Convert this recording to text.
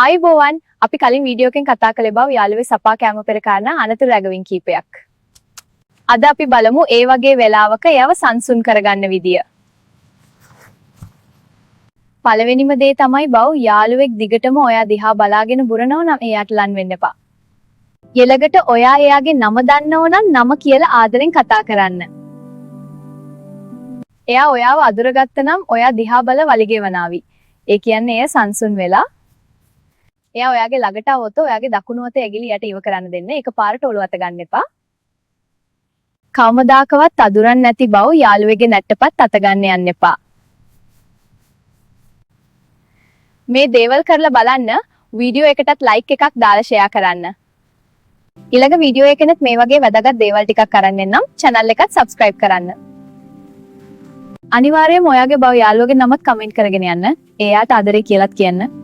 ආයුබෝවන් අපි කලින් වීඩියෝ එකෙන් කතා කළේ බව යාළුවේ සපා කැම පෙර කාරණා අනතුරු රැගවින් කීපයක්. අද අපි බලමු ඒ වගේ වෙලාවක එයව සංසුන් කරගන්න විදිය. පළවෙනිම දේ තමයි බව යාළුවෙක් දිගටම ඔයා දිහා බලාගෙන බුරනව නම් එයාට ලන් වෙන්න එපා. යෙලකට ඔයා එයාගේ නම දන්නව නම් නම කියලා ආදරෙන් කතා කරන්න. එයා ඔයාව අඳුරගත්ත නම් ඔයා දිහා බල වලිගෙවනාවි. ඒ කියන්නේ එය සංසුන් වෙලා එයා ඔයාගේ ළඟට આવොත් ඔයාගේ දකුණු අත ඇඟිලි යට ඉව කරන්න දෙන්න. ඒක පාරට ඔලුව අත ගන්න එපා. කවමදාකවත් අඳුරන් නැති බව යාළුවෙගේ නැට්ටපත් අත ගන්න යන්න එපා. මේ දේවල් කරලා බලන්න වීඩියෝ එකටත් ලයික් එකක් දාලා ෂෙයා කරන්න. ඊළඟ වීඩියෝ එකෙත් මේ වගේ වැදගත් දේවල් ටිකක් අරන් එන්නම්. channel එකත් subscribe කරන්න. අනිවාර්යයෙන්ම ඔයාගේ බව යාළුවගේ නමත් කමෙන්ට් කරගෙන යන්න. එයාට ආදරේ කියලාත් කියන්න.